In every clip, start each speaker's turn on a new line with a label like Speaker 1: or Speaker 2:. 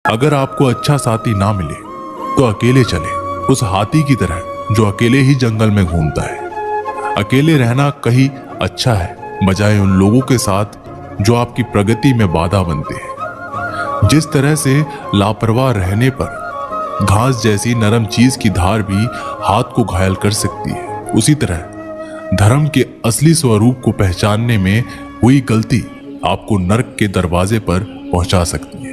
Speaker 1: अगर आपको अच्छा साथी ना मिले तो अकेले चले, उस हाथी की तरह जो अकेले ही जंगल में घूमता है। अकेले रहना कहीं अच्छा है बजाय उन लोगों के साथ जो आपकी प्रगति में बाधा बनते हैं। जिस तरह से लापरवाह रहने पर घास जैसी नरम चीज की धार भी हाथ को घायल कर सकती है, उसी तरह धर्म के असली स्वरूप को पहचानने में हुई गलती आपको नर्क के दरवाजे पर पहुंचा सकती है।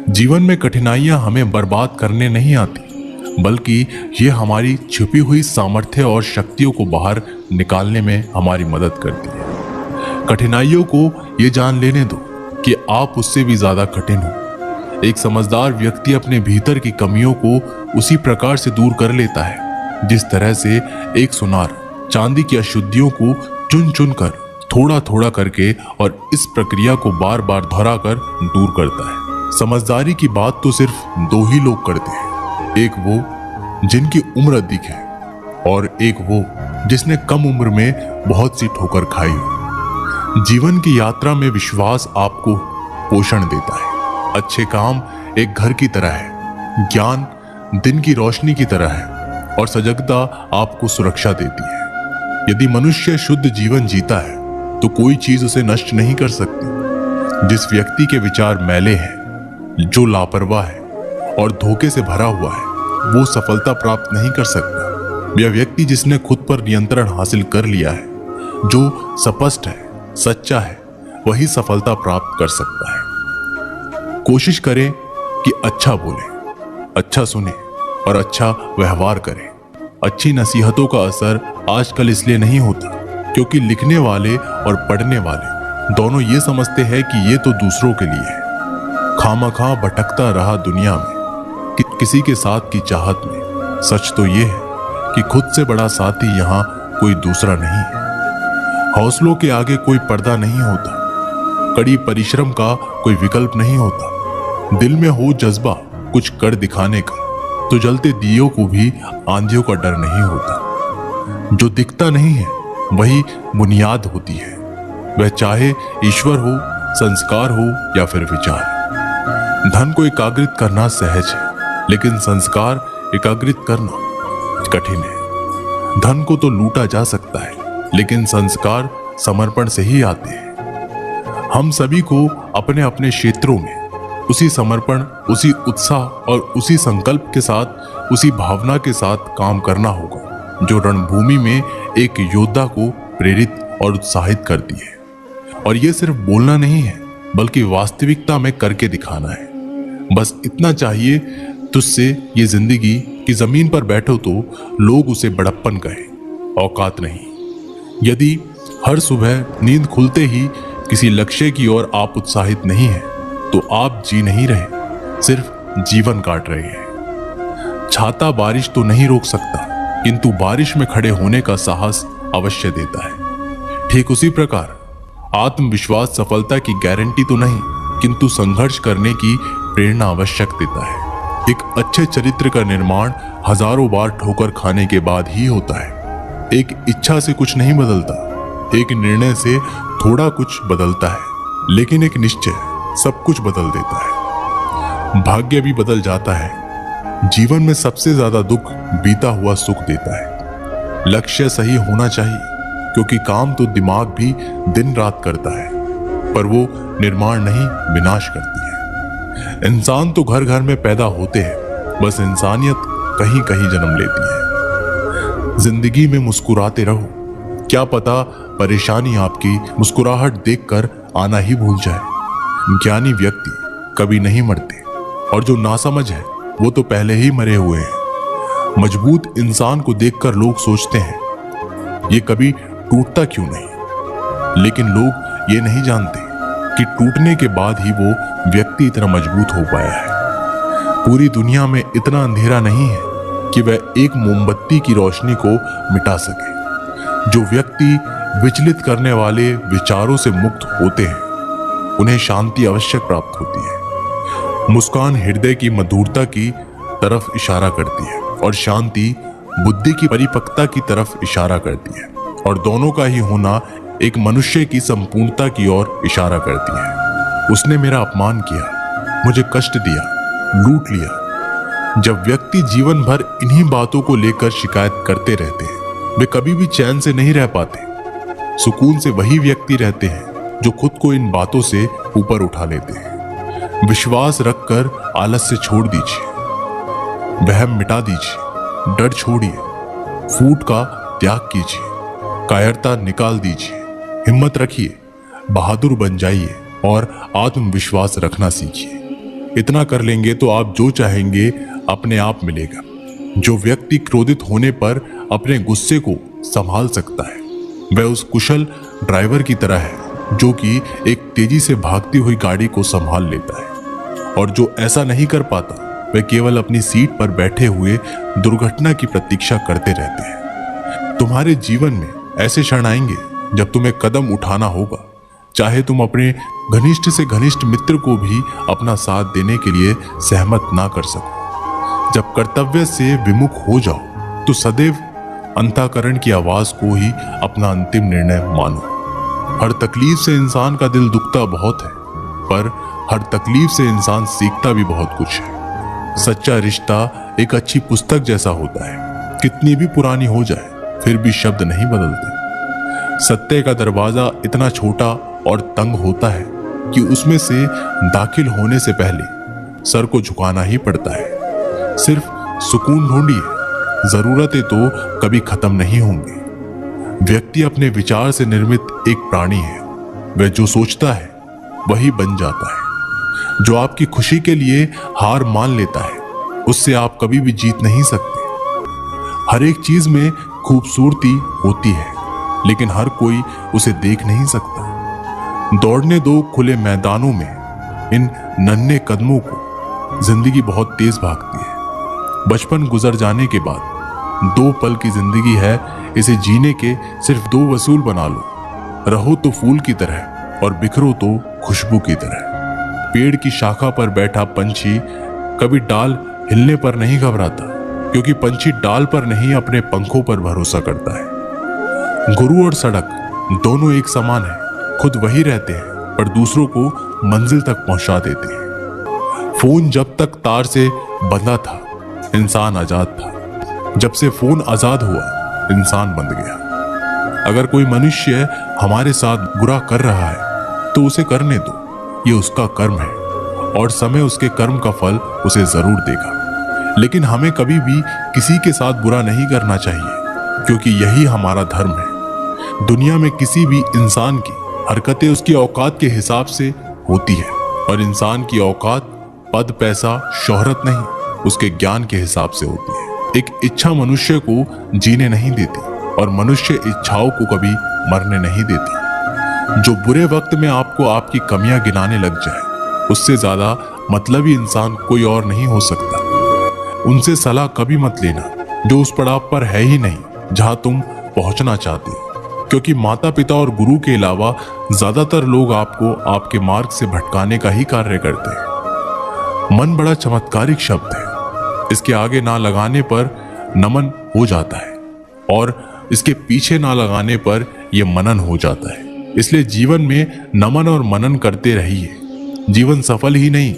Speaker 1: जीवन में कठिनाइयां हमें बर्बाद करने नहीं आती, बल्कि ये हमारी छुपी हुई सामर्थ्य और शक्तियों को बाहर निकालने में हमारी मदद करती है। कठिनाइयों को ये जान लेने दो कि आप उससे भी ज्यादा कठिन हो। एक समझदार व्यक्ति अपने भीतर की कमियों को उसी प्रकार से दूर कर लेता है जिस तरह से एक सुनार चांदी की अशुद्धियों को चुन चुन कर थोड़ा थोड़ा करके और इस प्रक्रिया को बार बार दोहरा कर दूर करता है। समझदारी की बात तो सिर्फ दो ही लोग करते हैं, एक वो जिनकी उम्र अधिक है और एक वो जिसने कम उम्र में बहुत सी ठोकर खाई हो। जीवन की यात्रा में विश्वास आपको पोषण देता है। अच्छे काम एक घर की तरह है, ज्ञान दिन की रोशनी की तरह है और सजगता आपको सुरक्षा देती है। यदि मनुष्य शुद्ध जीवन जीता है तो कोई चीज उसे नष्ट नहीं कर सकती। जिस व्यक्ति के विचार मैले हैं, जो लापरवाह है और धोखे से भरा हुआ है, वो सफलता प्राप्त नहीं कर सकता। यह व्यक्ति जिसने खुद पर नियंत्रण हासिल कर लिया है, जो स्पष्ट है, सच्चा है, वही सफलता प्राप्त कर सकता है। कोशिश करें कि अच्छा बोलें, अच्छा सुने और अच्छा व्यवहार करें। अच्छी नसीहतों का असर आजकल इसलिए नहीं होता क्योंकि लिखने वाले और पढ़ने वाले दोनों ये समझते हैं कि ये तो दूसरों के लिए है। खामखा भटकता रहा दुनिया में कि किसी के साथ की चाहत में। सच तो ये है कि खुद से बड़ा साथी यहाँ कोई दूसरा नहीं है। हौसलों के आगे कोई पर्दा नहीं होता, कड़ी परिश्रम का कोई विकल्प नहीं होता। दिल में हो जज्बा कुछ कर दिखाने का तो जलते दियों को भी आंधियों का डर नहीं होता। जो दिखता नहीं है वही बुनियाद होती है, वह चाहे ईश्वर हो, संस्कार हो या फिर विचार। धन को एकाग्रित करना सहज है, लेकिन संस्कार एकाग्रित करना कठिन है। धन को तो लूटा जा सकता है, लेकिन संस्कार समर्पण से ही आते हैं। हम सभी को अपने अपने क्षेत्रों में उसी समर्पण, उसी उत्साह और उसी संकल्प के साथ, उसी भावना के साथ काम करना होगा जो रणभूमि में एक योद्धा को प्रेरित और उत्साहित करती है। और ये सिर्फ बोलना नहीं है, बल्कि वास्तविकता में करके दिखाना है। बस इतना चाहिए तुझसे ये जिंदगी की जमीन पर बैठो तो लोग उसे बड़प्पन कहें, औकात नहीं। यदि हर सुबह नींद खुलते ही किसी लक्ष्य की ओर आप उत्साहित नहीं हैं, तो आप जी नहीं रहे, सिर्फ जीवन काट रहे हैं। छाता बारिश तो नहीं रोक सकता, किंतु बारिश में खड़े होने का साहस अवश्य देता है। ठीक उसी प्रकार आत्मविश्वास सफलता की गारंटी तो नहीं, किंतु संघर्ष करने की प्रेरणा आवश्यक देता है। एक अच्छे चरित्र का निर्माण हजारों बार ठोकर खाने के बाद ही होता है। एक इच्छा से कुछ नहीं बदलता, एक निर्णय से थोड़ा कुछ बदलता है, लेकिन एक निश्चय सब कुछ बदल देता है। भाग्य भी बदल जाता है। जीवन में सबसे ज्यादा दुख बीता हुआ सुख देता है। लक्ष्य सही होना चाहिए, क्योंकि काम तो दिमाग भी दिन रात करता है, पर वो निर्माण नहीं, विनाश करती है। इंसान तो घर घर में पैदा होते हैं, बस इंसानियत कहीं कहीं जन्म लेती है। जिंदगी में मुस्कुराते रहो, क्या पता परेशानी आपकी मुस्कुराहट देखकर आना ही भूल जाए। ज्ञानी व्यक्ति कभी नहीं मरते और जो नासमझ है वो तो पहले ही मरे हुए हैं। मजबूत इंसान को देखकर लोग सोचते हैं ये कभी टूटता क्यों नहीं, लेकिन लोग ये नहीं जानते कि टूटने के बाद ही वो व्यक्ति इतना मजबूत हो पाया है। पूरी दुनिया में इतना अंधेरा नहीं है कि वह एक मोमबत्ती की रोशनी को मिटा सके। जो व्यक्ति विचलित करने वाले विचारों से मुक्त होते हैं, उन्हें शांति आवश्यक प्राप्त होती है। मुस्कान हृदय की मधुरता की तरफ इशारा करती है और शांति बुद्धि की परिपक्वता की तरफ इशारा करती है, और दोनों का ही होना एक मनुष्य की संपूर्णता की ओर इशारा करती है। उसने मेरा अपमान किया, मुझे कष्ट दिया, लूट लिया। जब व्यक्ति जीवन भर इन्हीं बातों को लेकर शिकायत करते रहते हैं, वे कभी भी चैन से नहीं रह पाते। सुकून से वही व्यक्ति रहते हैं जो खुद को इन बातों से ऊपर उठा लेते हैं। विश्वास रखकर आलस्य छोड़ दीजिए, वहम मिटा दीजिए, डर छोड़िए, फूट का त्याग कीजिए, कायरता निकाल दीजिए, हिम्मत रखिए, बहादुर बन जाइए और आत्मविश्वास रखना सीखिए। इतना कर लेंगे तो आप जो चाहेंगे अपने आप मिलेगा। जो व्यक्ति क्रोधित होने पर अपने गुस्से को संभाल सकता है, वह उस कुशल ड्राइवर की तरह है जो कि एक तेजी से भागती हुई गाड़ी को संभाल लेता है। और जो ऐसा नहीं कर पाता, वह केवल अपनी सीट पर बैठे हुए दुर्घटना की प्रतीक्षा करते रहते हैं। तुम्हारे जीवन में ऐसे क्षण आएंगे जब तुम्हें कदम उठाना होगा, चाहे तुम अपने घनिष्ठ से घनिष्ठ मित्र को भी अपना साथ देने के लिए सहमत ना कर सको। जब कर्तव्य से विमुख हो जाओ तो सदैव अंतःकरण की आवाज को ही अपना अंतिम निर्णय मानो। हर तकलीफ से इंसान का दिल दुखता बहुत है, पर हर तकलीफ से इंसान सीखता भी बहुत कुछ है। सच्चा रिश्ता एक अच्छी पुस्तक जैसा होता है, कितनी भी पुरानी हो जाए फिर भी शब्द नहीं बदलते। सत्य का दरवाजा इतना छोटा और तंग होता है कि उसमें से दाखिल होने से पहले सर को झुकाना ही पड़ता है। सिर्फ सुकून ढूंढिए, जरूरतें तो कभी खत्म नहीं होंगी। व्यक्ति अपने विचार से निर्मित एक प्राणी है, वह जो सोचता है वही बन जाता है। जो आपकी खुशी के लिए हार मान लेता है, उससे आप कभी भी जीत नहीं सकते। हर एक चीज में खूबसूरती होती है, लेकिन हर कोई उसे देख नहीं सकता। दौड़ने दो खुले मैदानों में इन नन्हे कदमों को, जिंदगी बहुत तेज भागती है। बचपन गुजर जाने के बाद 2 पल की जिंदगी है, इसे जीने के सिर्फ 2 वसूल बना लो। रहो तो फूल की तरह और बिखरो तो खुशबू की तरह। पेड़ की शाखा पर बैठा पंछी कभी डाल हिलने पर नहीं घबराता, क्योंकि पंछी डाल पर नहीं अपने पंखों पर भरोसा करता है। गुरु और सड़क दोनों एक समान है, खुद वही रहते हैं पर दूसरों को मंजिल तक पहुंचा देते हैं। फोन जब तक तार से बंधा था, इंसान आजाद था। जब से फोन आजाद हुआ, इंसान बंध गया। अगर कोई मनुष्य हमारे साथ बुरा कर रहा है तो उसे करने दो, ये उसका कर्म है और समय उसके कर्म का फल उसे जरूर देगा। लेकिन हमें कभी भी किसी के साथ बुरा नहीं करना चाहिए, क्योंकि यही हमारा धर्म है। दुनिया में किसी भी इंसान की हरकतें उसकी औकात के हिसाब से होती है, और इंसान की औकात पद, पैसा, शोहरत नहीं, उसके ज्ञान के हिसाब से होती है। एक इच्छा मनुष्य को जीने नहीं देती और मनुष्य इच्छाओं को कभी मरने नहीं देती। जो बुरे वक्त में आपको आपकी कमियां गिनाने लग जाए, उससे ज्यादा मतलबी इंसान कोई और नहीं हो सकता। उनसे सलाह कभी मत लेना जो उस पड़ाव पर है ही नहीं जहां तुम पहुंचना चाहते हो, क्योंकि माता पिता और गुरु के अलावा ज्यादातर लोग आपको आपके मार्ग से भटकाने का ही कार्य करते हैं। मन बड़ा चमत्कारिक शब्द है, इसके आगे ना लगाने पर नमन हो जाता है और इसके पीछे ना लगाने पर यह मनन हो जाता है। इसलिए जीवन में नमन और मनन करते रहिए। जीवन सफल ही नहीं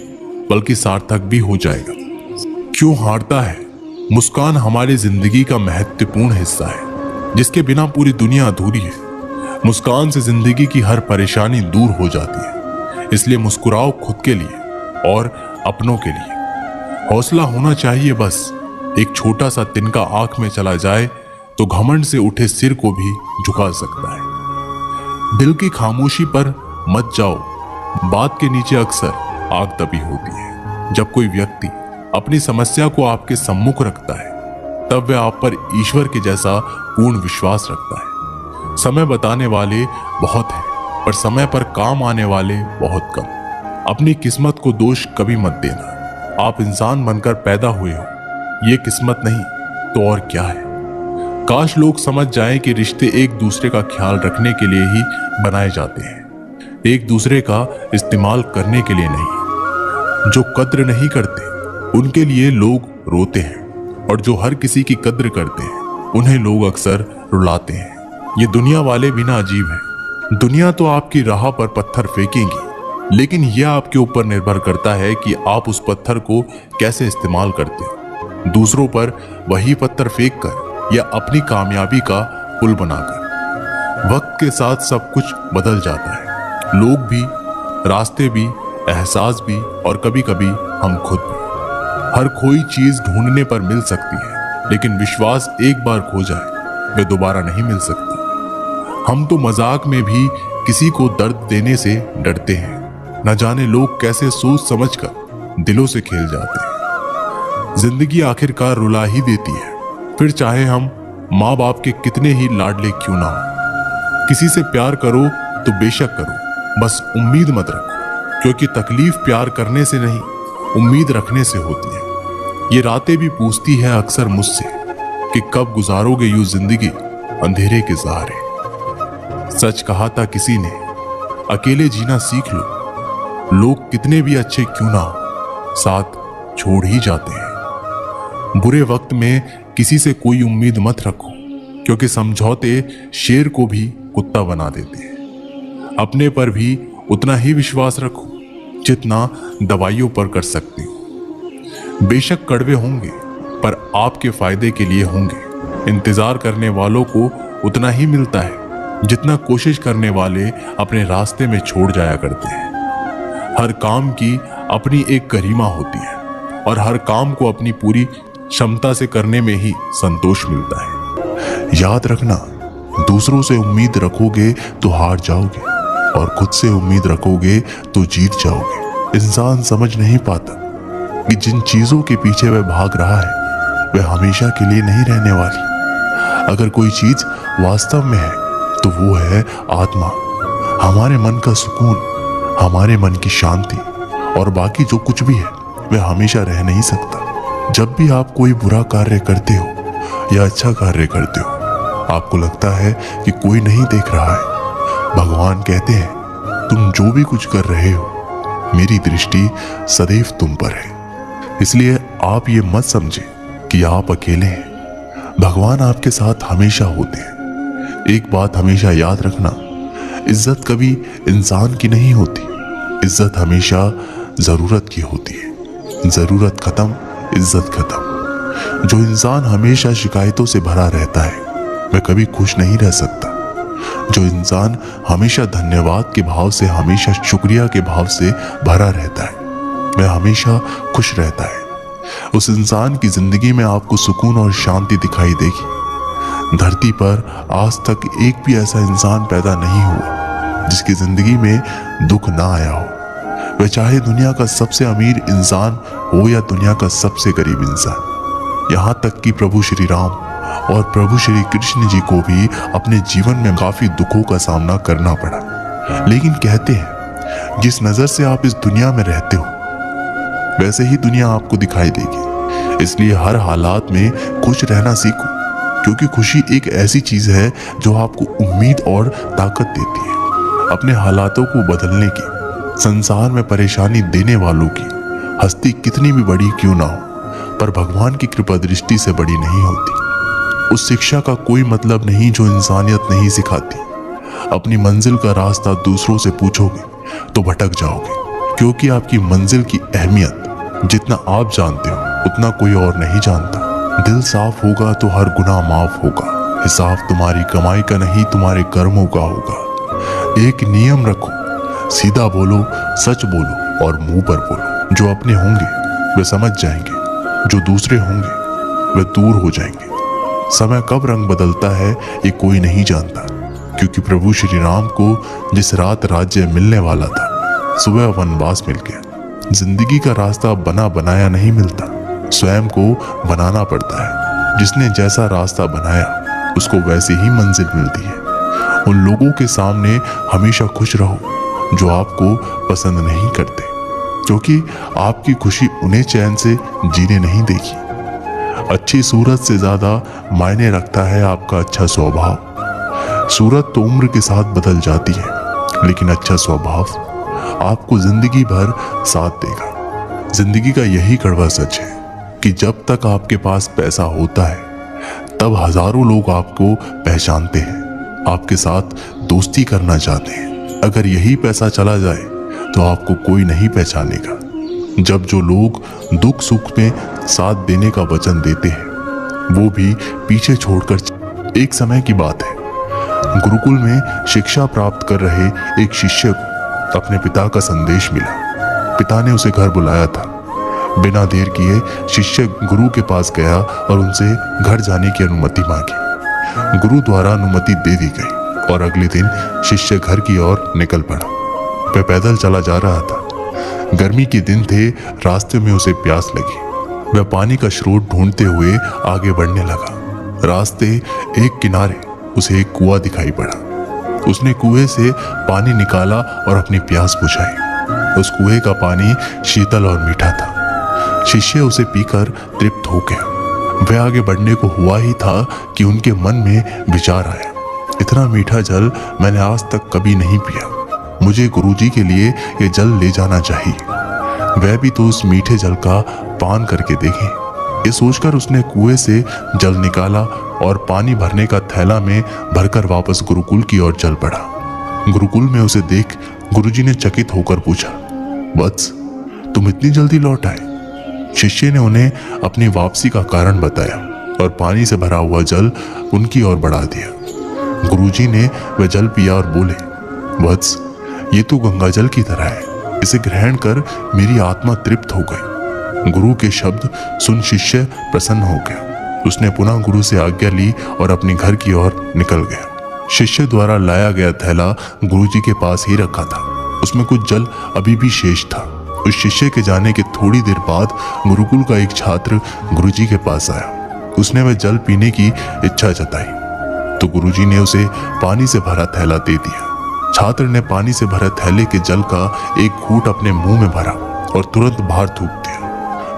Speaker 1: बल्कि सार्थक भी हो जाएगा। क्यों हारता है? मुस्कान हमारी जिंदगी का महत्वपूर्ण हिस्सा है, जिसके बिना पूरी दुनिया अधूरी है। मुस्कान से जिंदगी की हर परेशानी दूर हो जाती है। इसलिए मुस्कुराओ खुद के लिए और अपनों के लिए। हौसला होना चाहिए बस। एक छोटा सा तिनका आंख में चला जाए तो घमंड से उठे सिर को भी झुका सकता है। दिल की खामोशी पर मत जाओ, बात के नीचे अक्सर आग तपी होती है। जब कोई व्यक्ति अपनी समस्या को आपके सम्मुख रखता है, तब वह आप पर ईश्वर के जैसा पूर्ण विश्वास रखता है। समय बताने वाले बहुत हैं, पर समय पर काम आने वाले बहुत कम। अपनी किस्मत को दोष कभी मत देना। आप इंसान बनकर पैदा हुए हो, ये किस्मत नहीं तो और क्या है। काश लोग समझ जाएं कि रिश्ते एक दूसरे का ख्याल रखने के लिए ही बनाए जाते हैं, एक दूसरे का इस्तेमाल करने के लिए नहीं। जो कद्र नहीं करते उनके लिए लोग रोते हैं, और जो हर किसी की कद्र करते हैं उन्हें लोग अक्सर रुलाते हैं। ये दुनिया वाले भी ना अजीब है। दुनिया तो आपकी राह पर पत्थर फेंकेगी, लेकिन यह आपके ऊपर निर्भर करता है कि आप उस पत्थर को कैसे इस्तेमाल करते हैं, दूसरों पर वही पत्थर फेंक कर या अपनी कामयाबी का पुल बनाकर। वक्त के साथ सब कुछ बदल जाता है, लोग भी, रास्ते भी, एहसास भी और कभी कभी हम खुद भी। हर कोई चीज ढूंढने पर मिल सकती है, लेकिन विश्वास एक बार खो जाए वे दोबारा नहीं मिल सकती। हम तो मजाक में भी किसी को दर्द देने से डरते हैं, न जाने लोग कैसे सोच समझकर दिलों से खेल जाते हैं। जिंदगी आखिरकार रुला ही देती है, फिर चाहे हम माँ बाप के कितने ही लाडले क्यों ना हो। किसी से प्यार करो तो बेशक करो, बस उम्मीद मत रखो, क्योंकि तकलीफ प्यार करने से नहीं उम्मीद रखने से होती है। ये रातें भी पूछती है अक्सर मुझसे कि कब गुजारोगे यूं जिंदगी अंधेरे के सहारे। सच कहा था किसी ने, अकेले जीना सीख लो, लोग कितने भी अच्छे क्यों ना हो साथ छोड़ ही जाते हैं। बुरे वक्त में किसी से कोई उम्मीद मत रखो, क्योंकि समझौते शेर को भी कुत्ता बना देते हैं। अपने पर भी उतना ही विश्वास रखो जितना दवाइयों पर कर सकते हो। बेशक कड़वे होंगे, पर आपके फायदे के लिए होंगे। इंतजार करने वालों को उतना ही मिलता है जितना कोशिश करने वाले अपने रास्ते में छोड़ जाया करते हैं। हर काम की अपनी एक गरिमा होती है और हर काम को अपनी पूरी क्षमता से करने में ही संतोष मिलता है। याद रखना, दूसरों से उम्मीद रखोगे तो हार जाओगे और खुद से उम्मीद रखोगे तो जीत जाओगे। इंसान समझ नहीं पाता कि जिन चीजों के पीछे वह भाग रहा है वह हमेशा के लिए नहीं रहने वाली। अगर कोई चीज वास्तव में है तो वो है आत्मा, हमारे मन का सुकून, हमारे मन की शांति, और बाकी जो कुछ भी है वह हमेशा रह नहीं सकता। जब भी आप कोई बुरा कार्य करते हो या अच्छा कार्य करते हो, आपको लगता है कि कोई नहीं देख रहा है, भगवान कहते हैं तुम जो भी कुछ कर रहे हो मेरी दृष्टि सदैव तुम पर है। इसलिए आप ये मत समझे कि आप अकेले हैं, भगवान आपके साथ हमेशा होते हैं। एक बात हमेशा याद रखना, इज्जत कभी इंसान की नहीं होती, इज्जत हमेशा जरूरत की होती है। जरूरत खत्म, इज्जत खत्म। जो इंसान हमेशा शिकायतों से भरा रहता है वह कभी खुश नहीं रह सकता। जो इंसान हमेशा धन्यवाद के भाव से, हमेशा शुक्रिया के भाव से भरा रहता है वह हमेशा खुश रहता है। उस इंसान की जिंदगी में आपको सुकून और शांति दिखाई देगी। धरती पर आज तक एक भी ऐसा इंसान पैदा नहीं हुआ जिसकी जिंदगी में दुख ना आया हो, वह चाहे दुनिया का सबसे अमीर इंसान हो या दुनिया का सबसे गरीब इंसान। यहाँ तक कि प्रभु श्री राम और प्रभु श्री कृष्ण जी को भी अपने जीवन में काफी दुखों का सामना करना पड़ा। लेकिन कहते हैं जिस नजर से आप इस दुनिया में रहते हो वैसे ही दुनिया आपको दिखाई देगी। इसलिए हर हालात में खुश रहना सीखो, क्योंकि खुशी एक ऐसी चीज है जो आपको उम्मीद और ताकत देती है अपने हालातों को बदलने की। संसार में परेशानी देने वालों की हस्ती कितनी भी बड़ी क्यों ना हो, पर भगवान की कृपा दृष्टि से बड़ी नहीं होती। उस शिक्षा का कोई मतलब नहीं जो इंसानियत नहीं सिखाती। अपनी मंजिल का रास्ता दूसरों से पूछोगे तो भटक जाओगे, क्योंकि आपकी मंजिल की अहमियत जितना आप जानते हो उतना कोई और नहीं जानता। दिल साफ होगा तो हर गुनाह माफ होगा। हिसाब तुम्हारी कमाई का नहीं तुम्हारे कर्मों का होगा। एक नियम रखो, सीधा बोलो, सच बोलो और मुंह पर बोलो। जो अपने होंगे वे समझ जाएंगे, जो दूसरे होंगे वे दूर हो जाएंगे। समय कब रंग बदलता है ये कोई नहीं जानता, क्योंकि प्रभु श्री राम को जिस रात राज्य मिलने वाला था सुबह वनवास मिल गया। जिंदगी का रास्ता बना बनाया नहीं मिलता, स्वयं को बनाना पड़ता है। जिसने जैसा रास्ता बनाया उसको वैसी ही मंजिल मिलती है। उन लोगों के सामने हमेशा खुश रहो जो आपको पसंद नहीं करते, क्योंकि आपकी खुशी उन्हें चैन से जीने नहीं देगी। अच्छी सूरत से ज्यादा मायने रखता है आपका अच्छा स्वभाव। सूरत तो उम्र के साथ बदल जाती है, लेकिन अच्छा स्वभाव आपको जिंदगी भर साथ देगा। जिंदगी का यही कड़वा सच है कि जब तक आपके पास पैसा होता है तब हजारों लोग आपको पहचानते हैं, आपके साथ दोस्ती करना चाहते हैं। अगर यही पैसा चला जाए तो आपको कोई नहीं पहचानेगा। जब जो लोग दुख सुख में साथ देने का वचन देते हैं वो भी पीछे छोड़कर। एक समय की बात है, गुरुकुल में शिक्षा प्राप्त कर रहे एक शिष्य को अपने पिता का संदेश मिला। पिता ने उसे घर बुलाया था। बिना देर किए शिष्य गुरु के पास गया और उनसे घर जाने की अनुमति मांगी। गुरु द्वारा अनुमति दे दी गई और अगले दिन शिष्य घर की ओर निकल पड़ा। वह पैदल चला जा रहा था। गर्मी के दिन थे, रास्ते में उसे प्यास लगी। वह पानी का स्रोत ढूंढते हुए आगे बढ़ने लगा। रास्ते एक किनारे उसे एक कुआं दिखाई पड़ा। उसने कुएं से पानी निकाला और अपनी प्यास बुझाई। उस कुएं का पानी शीतल और मीठा था। शिष्य उसे पीकर तृप्त हो गया। वह आगे बढ़ने को हुआ ही था कि उनके मन में विचार आया, इतना मीठा जल मैंने आज तक कभी नहीं पिया। मुझे गुरुजी के लिए ये जल ले जाना चाहिए। वह भी तो उस मीठे जल का पान करके देखें। ये सोचकर उसने कुएं से जल निकाला और पानी भरने का थैला में भरकर वापस गुरुकुल की ओर चल पड़ा। गुरुकुल में उसे देख गुरुजी ने चकित होकर पूछा, वत्स, तुम इतनी जल्दी लौट आए? शिष्य ने उन्हें अपनी वापसी का कारण बताया और पानी से भरा हुआ जल उनकी ओर बढ़ा दिया। गुरुजी ने वह जल पिया और बोले, वत्स, ये तो गंगा जल की तरह है। इसे ग्रहण कर मेरी आत्मा तृप्त हो गई। गुरु के शब्द सुन शिष्य प्रसन्न हो गया। उसने पुनः गुरु से आज्ञा ली और अपने घर की ओर निकल गया। शिष्य द्वारा लाया गया थैला गुरुजी के पास ही रखा था। उसमें कुछ जल अभी भी शेष था। उस शिष्य के जाने के थोड़ी देर बाद गुरुकुल का एक छात्र गुरुजी के पास आया। उसने वह जल पीने की इच्छा जताई तो गुरुजी ने उसे पानी से भरा थैला दे दिया। छात्र ने पानी से भरे थैले के जल का एक घूंट अपने मुंह में भरा और तुरंत बाहर थूक दिया।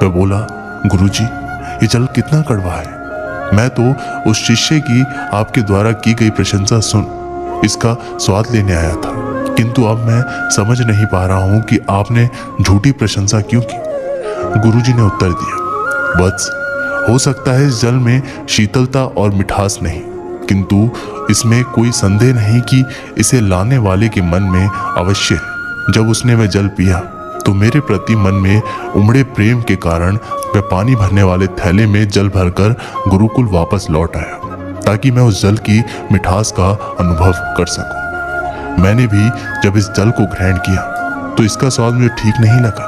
Speaker 1: वह बोला, गुरुजी, ये जल कितना कड़वा है। मैं तो उस शिष्य की आपके द्वारा की गई प्रशंसा सुन इसका स्वाद लेने आया था, किंतु अब मैं समझ नहीं पा रहा हूं कि आपने झूठी प्रशंसा क्यों की। गुरुजी ने उत्तर दिया, वत्स, हो सकता है इस जल में शीतलता और मिठास नहीं, किंतु इसमें कोई संदेह नहीं कि इसे लाने वाले के मन में अवश्य है। जब उसने वह जल पिया तो मेरे प्रति मन में उमड़े प्रेम के कारण वह पानी भरने वाले थैले में जल भरकर गुरुकुल वापस लौट आया, ताकि मैं उस जल की मिठास का अनुभव कर सकूं। मैंने भी जब इस जल को ग्रहण किया तो इसका स्वाद मुझे ठीक नहीं लगा,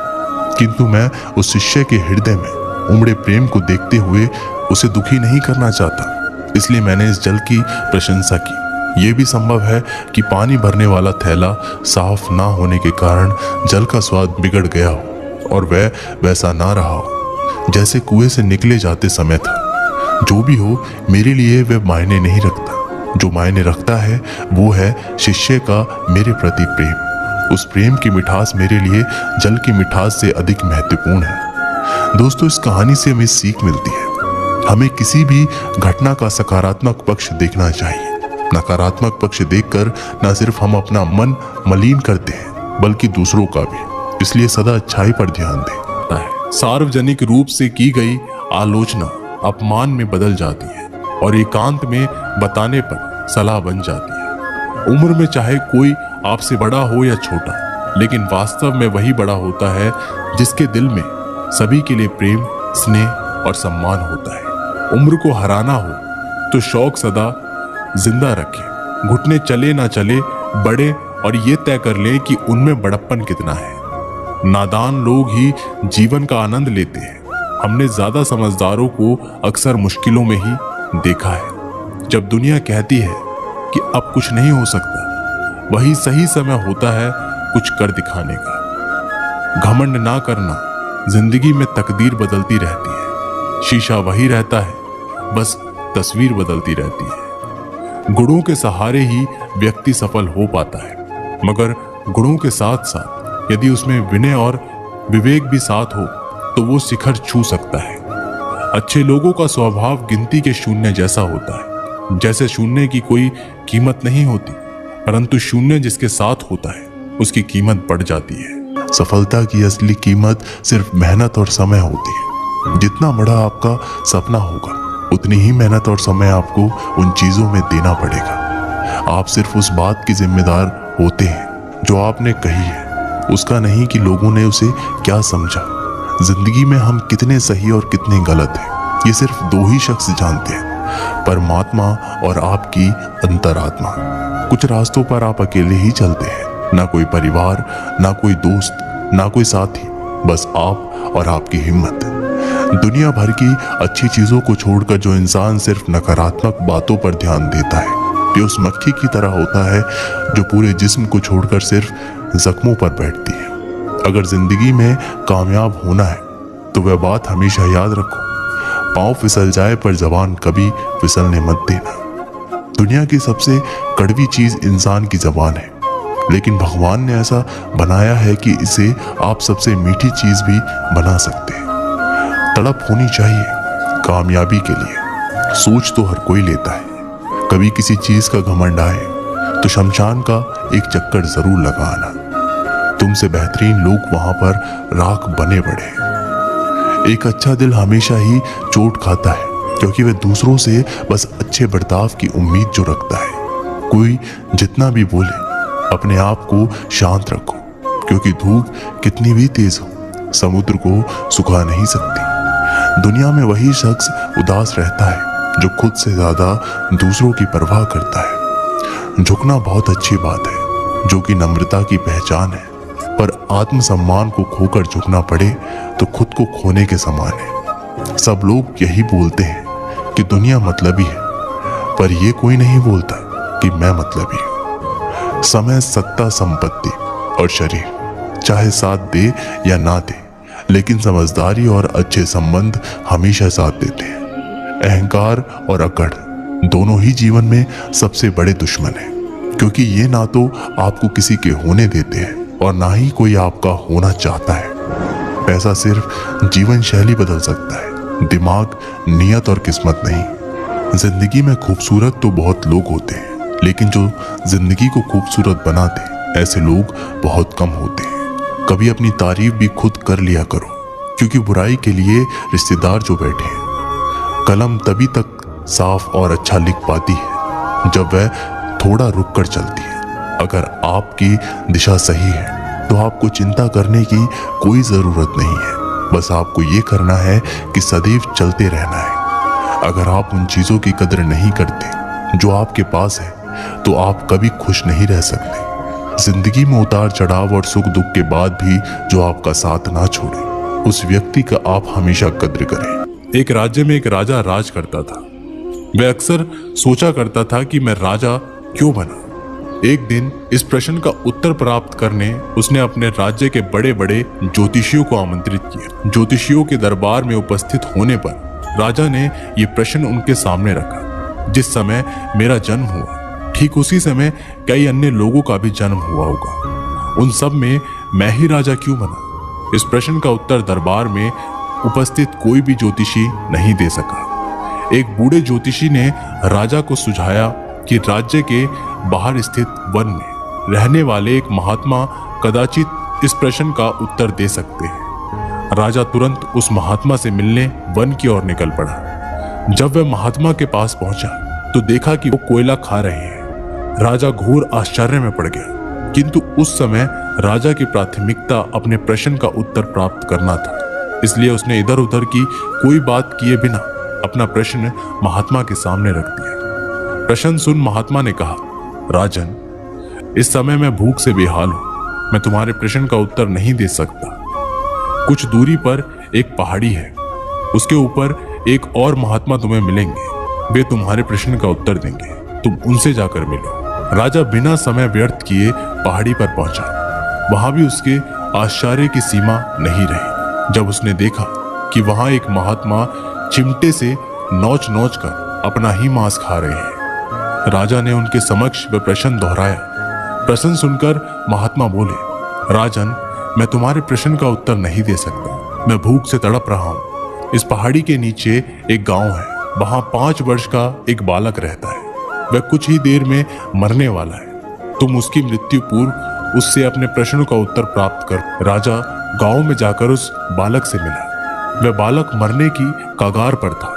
Speaker 1: किंतु मैं उस शिष्य के हृदय में उमड़े प्रेम को देखते हुए उसे दुखी नहीं करना चाहता, इसलिए मैंने इस जल की प्रशंसा की। यह भी संभव है कि पानी भरने वाला थैला साफ ना होने के कारण जल का स्वाद बिगड़ गया हो और वह वैसा ना रहा हो जैसे कुएं से निकले जाते समय था। जो भी हो, मेरे लिए वह मायने नहीं रखता। जो मायने रखता है वो है शिष्य का मेरे प्रति प्रेम। उस प्रेम की मिठास मेरे लिए जल की मिठास से अधिक महत्वपूर्ण है। दोस्तों, इस कहानी से हमें सीख मिलती है, हमें किसी भी घटना का सकारात्मक पक्ष देखना चाहिए। नकारात्मक पक्ष देखकर न सिर्फ हम अपना मन मलिन करते हैं बल्कि दूसरों का भी। इसलिए सदा अच्छाई पर ध्यान दें। सार्वजनिक रूप से की गई आलोचना अपमान में बदल जाती है और एकांत में बताने पर सलाह बन जाती है। उम्र में चाहे कोई आपसे बड़ा हो या छोटा, लेकिन वास्तव में वही बड़ा होता है जिसके दिल में सभी के लिए प्रेम, स्नेह और सम्मान होता है। उम्र को हराना हो तो शौक सदा जिंदा रखें। घुटने चले ना चले बड़े और ये तय कर लें कि उनमें बड़प्पन कितना है। नादान लोग ही जीवन का आनंद लेते हैं। हमने ज्यादा समझदारों को अक्सर मुश्किलों में ही देखा है। जब दुनिया कहती है कि अब कुछ नहीं हो सकता, वही सही समय होता है कुछ कर दिखाने का। घमंड ना करना, जिंदगी में तकदीर बदलती रहती है। शीशा वही रहता है, बस तस्वीर बदलती रहती है। गुणों के सहारे ही व्यक्ति सफल हो पाता है, मगर गुणों के साथ साथ यदि उसमें विनय और विवेक भी साथ हो तो वो शिखर छू सकता है। अच्छे लोगों का स्वभाव गिनती के शून्य जैसा होता है। जैसे शून्य की कोई कीमत नहीं होती, परंतु शून्य जिसके साथ होता है उसकी कीमत बढ़ जाती है। सफलता की असली कीमत सिर्फ मेहनत और समय होती है। जितना बड़ा आपका सपना होगा उतनी ही मेहनत और समय आपको उन चीजों में देना पड़ेगा। आप सिर्फ उस बात की जिम्मेदार होते हैं जो आपने कही है। उसका नहीं कि लोगों ने उसे क्या समझा। जिंदगी में हम कितने सही और कितने गलत हैं, ये सिर्फ दो ही शख्स जानते हैं, परमात्मा और आपकी अंतरात्मा। कुछ रास्तों पर आप अकेले ही चलते हैं, ना कोई परिवार, ना कोई दोस्त, ना कोई साथी, बस आप और आपकी हिम्मत। दुनिया भर की अच्छी चीजों को छोड़कर जो इंसान सिर्फ नकारात्मक बातों पर ध्यान देता है, ये उस मक्खी की तरह होता है जो पूरे जिस्म को छोड़कर सिर्फ जख्मों पर बैठती है। अगर जिंदगी में कामयाब होना है तो वह बात हमेशा याद रखो, पाँव फिसल जाए पर जबान कभी फिसलने मत देना। दुनिया की सबसे कड़वी चीज इंसान की जबान है, लेकिन भगवान ने ऐसा बनाया है कि इसे आप सबसे मीठी चीज भी बना सकते हैं। तड़प होनी चाहिए कामयाबी के लिए, सोच तो हर कोई लेता है। कभी किसी चीज का घमंड आए तो शमशान का एक चक्कर जरूर लगाना। तुमसे बेहतरीन लोग वहां पर राख बने पड़े। एक अच्छा दिल हमेशा ही चोट खाता है, क्योंकि वह दूसरों से बस अच्छे बर्ताव की उम्मीद जो रखता है। कोई जितना भी बोले, अपने आप को शांत रखो, क्योंकि धूप कितनी भी तेज हो समुद्र को सुखा नहीं सकती। दुनिया में वही शख्स उदास रहता है जो खुद से ज्यादा दूसरों की परवाह करता है। झुकना बहुत अच्छी बात है, जो कि नम्रता की पहचान है, पर आत्मसम्मान को खोकर झुकना पड़े तो खुद को खोने के समान है। सब लोग यही बोलते हैं कि दुनिया मतलबी है, पर यह कोई नहीं बोलता कि मैं मतलबी हूं। समय, सत्ता, संपत्ति और शरीर चाहे साथ दे या ना दे, लेकिन समझदारी और अच्छे संबंध हमेशा साथ देते हैं। अहंकार और अकड़ दोनों ही जीवन में सबसे बड़े दुश्मन हैं, क्योंकि ये ना तो आपको किसी के होने देते हैं और ना ही कोई आपका होना चाहता है। पैसा सिर्फ जीवन शैली बदल सकता है, दिमाग, नियत और किस्मत नहीं। जिंदगी में खूबसूरत तो बहुत लोग होते हैं, लेकिन जो जिंदगी को खूबसूरत बनाते ऐसे लोग बहुत कम होते हैं। कभी अपनी तारीफ भी खुद कर लिया करो, क्योंकि बुराई के लिए रिश्तेदार जो बैठे हैं। कलम तभी तक साफ और अच्छा लिख पाती है जब वह थोड़ा रुक कर चलती है। अगर आपकी दिशा सही है तो आपको चिंता करने की कोई जरूरत नहीं है, बस आपको ये करना है कि सदैव चलते रहना है। अगर आप उन चीजों की कदर नहीं करते जो आपके पास है, तो आप कभी खुश नहीं रह सकते। जिंदगी में उतार चढ़ाव और सुख दुख के बाद भी जो आपका साथ ना छोड़े, उस व्यक्ति का आप हमेशा कद्र करें। एक राज्य में एक राजा राज करता था। वह अक्सर सोचा करता था कि मैं राजा क्यों बना। एक दिन इस प्रश्न का उत्तर प्राप्त करने उसने अपने राज्य के बड़े बड़े ज्योतिषियों को आमंत्रित किया। ज्योतिषियों के दरबार में उपस्थित होने पर राजा ने यह प्रश्न उनके सामने रखा, जिस समय मेरा जन्म हुआ ठीक उसी समय कई अन्य लोगों का भी जन्म हुआ होगा, उन सब में मैं ही राजा क्यों बना। इस प्रश्न का उत्तर दरबार में उपस्थित कोई भी ज्योतिषी नहीं दे सका। एक बूढ़े ज्योतिषी ने राजा को सुझाया कि राज्य के बाहर स्थित वन में रहने वाले एक महात्मा कदाचित इस प्रश्न का उत्तर दे सकते हैं। राजा तुरंत उस महात्मा से मिलने वन की ओर निकल पड़ा। जब वह महात्मा के पास पहुंचा तो देखा कि वो कोयला खा रहे हैं। राजा घोर आश्चर्य में पड़ गया, किंतु उस समय राजा की प्राथमिकता अपने प्रश्न का उत्तर प्राप्त करना था, इसलिए उसने इधर उधर की कोई बात किए बिना अपना प्रश्न महात्मा के सामने रख दिया। प्रश्न सुन महात्मा ने कहा, राजन, इस समय मैं भूख से बेहाल हूं, मैं तुम्हारे प्रश्न का उत्तर नहीं दे सकता। कुछ दूरी पर एक पहाड़ी है, उसके ऊपर एक और महात्मा तुम्हें मिलेंगे, वे तुम्हारे प्रश्न का उत्तर देंगे, तुम उनसे जाकर मिलो। राजा बिना समय व्यर्थ किए पहाड़ी पर पहुंचा। वहां भी उसके आश्चर्य की सीमा नहीं रही जब उसने देखा कि वहां एक महात्मा चिमटे से नोच नोच कर अपना ही मांस खा रहे हैं। राजा ने उनके समक्ष वह प्रश्न दोहराया। प्रश्न सुनकर महात्मा बोले, राजन, मैं तुम्हारे प्रश्न का उत्तर नहीं दे सकता, मैं भूख से तड़प रहा हूँ। इस पहाड़ी के नीचे एक गांव है, वहां 5 वर्ष का एक बालक रहता है, वह कुछ ही देर में मरने वाला है। तुम उसकी मृत्यु पूर्व उससे अपने प्रश्न का उत्तर प्राप्त कर। राजा गांव में जाकर उस बालक से मिला। वह बालक मरने की कगार पर था।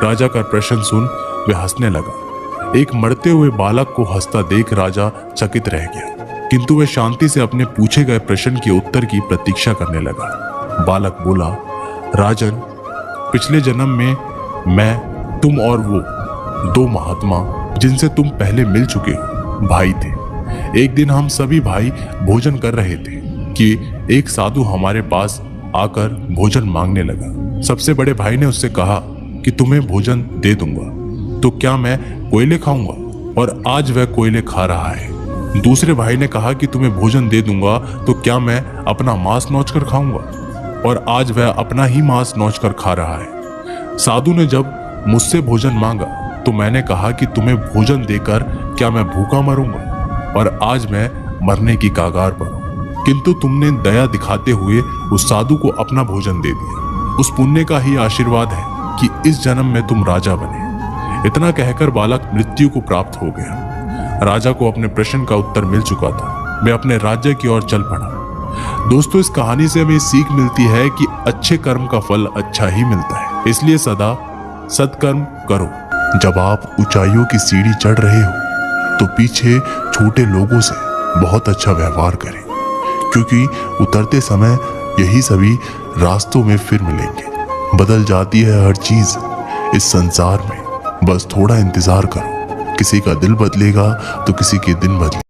Speaker 1: राजा का प्रश्न सुन वह हंसने लगा। एक मरते हुए बालक को हंसता देख राजा चकित रह गया। किंतु वह शांति से अपने पूछे गए प्रश्न के उत्तर की प्रतीक्षा करने लगा। बालक बोला, राजन, पिछले जन्म में मैं, तुम और वो दो महात्मा जिनसे तुम पहले मिल चुके हो भाई थे। एक दिन हम सभी भाई भोजन कर रहे थे कि एक साधु हमारे पास आकर भोजन मांगने लगा। सबसे बड़े भाई ने उससे कहा कि तुम्हें भोजन दे दूंगा तो क्या मैं कोयले खाऊंगा, और आज वह कोयले खा रहा है। दूसरे भाई ने कहा कि तुम्हें भोजन दे दूंगा तो क्या मैं अपना मांस नोच कर खाऊंगा, और आज वह अपना ही मांस नोच कर खा रहा है। साधु ने जब मुझसे भोजन मांगा तो मैंने कहा कि तुम्हें भोजन देकर क्या मैं भूखा मरूंगा, और आज मैं मरने की कगार पर हूं। किंतु तुमने दया दिखाते हुए उस साधु को अपना भोजन दे दिया। उस पुण्य का ही आशीर्वाद है कि इस जन्म में तुम राजा बने। इतना कहकर बालक मृत्यु को प्राप्त हो गया। राजा को अपने प्रश्न का उत्तर मिल चुका था। वह अपने राज्य की ओर चल पड़ा। दोस्तों, इस कहानी से हमें सीख मिलती है कि अच्छे कर्म का फल अच्छा ही मिलता है, इसलिए सदा सत्कर्म करो। जब आप ऊंचाइयों की सीढ़ी चढ़ रहे हो तो पीछे छोटे लोगों से बहुत अच्छा व्यवहार करें, क्योंकि उतरते समय यही सभी रास्तों में फिर मिलेंगे। बदल जाती है हर चीज इस संसार में, बस थोड़ा इंतजार करो। किसी का दिल बदलेगा तो किसी के दिन बदले।